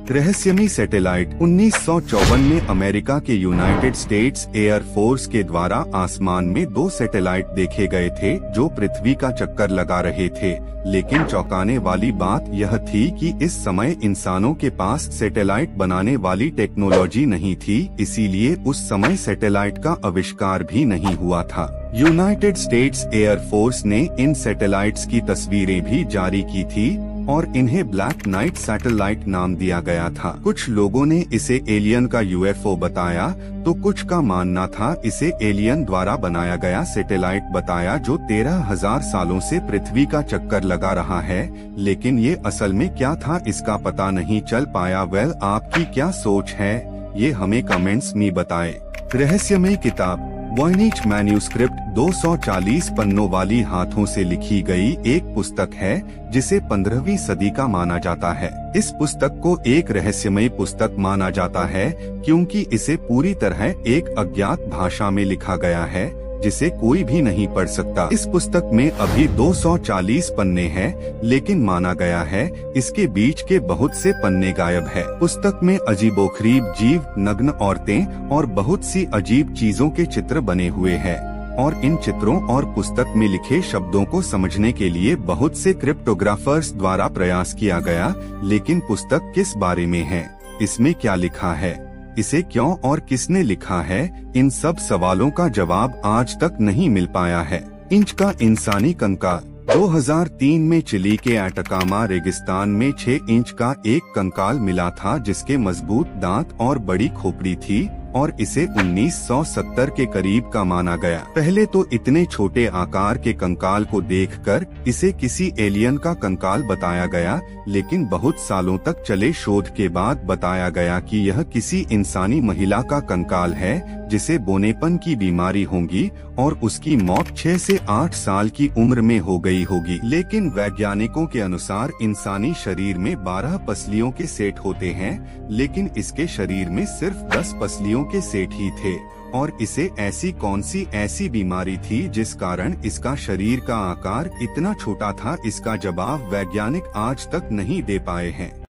रहस्यमयी सैटेलाइट 1954 में अमेरिका के यूनाइटेड स्टेट्स एयर फोर्स के द्वारा आसमान में 2 सैटेलाइट देखे गए थे जो पृथ्वी का चक्कर लगा रहे थे। लेकिन चौंकाने वाली बात यह थी कि इस समय इंसानों के पास सैटेलाइट बनाने वाली टेक्नोलॉजी नहीं थी, इसीलिए उस समय सैटेलाइट का आविष्कार भी नहीं हुआ था। यूनाइटेड स्टेट्स एयर फोर्स ने इन सैटेलाइट्स की तस्वीरें भी जारी की थी और इन्हें ब्लैक नाइट सैटेलाइट नाम दिया गया था। कुछ लोगों ने इसे एलियन का यूएफओ बताया तो कुछ का मानना था इसे एलियन द्वारा बनाया गया सैटेलाइट बताया जो 13,000 सालों से पृथ्वी का चक्कर लगा रहा है। लेकिन ये असल में क्या था इसका पता नहीं चल पाया। वेल, आपकी क्या सोच है ये हमें कमेंट्स में बताएं। रहस्यमयी किताब वॉयनिच मैन्यूस्क्रिप्ट 240 पन्नों वाली हाथों से लिखी गई एक पुस्तक है जिसे 15वीं सदी का माना जाता है। इस पुस्तक को एक रहस्यमयी पुस्तक माना जाता है क्योंकि इसे पूरी तरह एक अज्ञात भाषा में लिखा गया है जिसे कोई भी नहीं पढ़ सकता। इस पुस्तक में अभी 240 पन्ने हैं, लेकिन माना गया है इसके बीच के बहुत से पन्ने गायब है। पुस्तक में अजीबोगरीब जीव, नग्न औरतें और बहुत सी अजीब चीजों के चित्र बने हुए हैं और इन चित्रों और पुस्तक में लिखे शब्दों को समझने के लिए बहुत से क्रिप्टोग्राफर्स द्वारा प्रयास किया गया। लेकिन पुस्तक किस बारे में है, इसमें क्या लिखा है, इसे क्यों और किसने लिखा है, इन सब सवालों का जवाब आज तक नहीं मिल पाया है। इंच का इंसानी कंकाल 2003 में चिली के एटाकामा रेगिस्तान में 6 इंच का एक कंकाल मिला था जिसके मजबूत दांत और बड़ी खोपड़ी थी और इसे 1970 के करीब का माना गया। पहले तो इतने छोटे आकार के कंकाल को देखकर इसे किसी एलियन का कंकाल बताया गया, लेकिन बहुत सालों तक चले शोध के बाद बताया गया कि यह किसी इंसानी महिला का कंकाल है जिसे बोनेपन की बीमारी होगी और उसकी मौत 6 से 8 साल की उम्र में हो गई होगी। लेकिन वैज्ञानिकों के अनुसार इंसानी शरीर में 12 पसलियों के सेट होते हैं, लेकिन इसके शरीर में सिर्फ 10 पसलियों के सेट ही थे और इसे ऐसी कौन सी ऐसी बीमारी थी जिस कारण इसका शरीर का आकार इतना छोटा था, इसका जवाब वैज्ञानिक आज तक नहीं दे पाए हैं।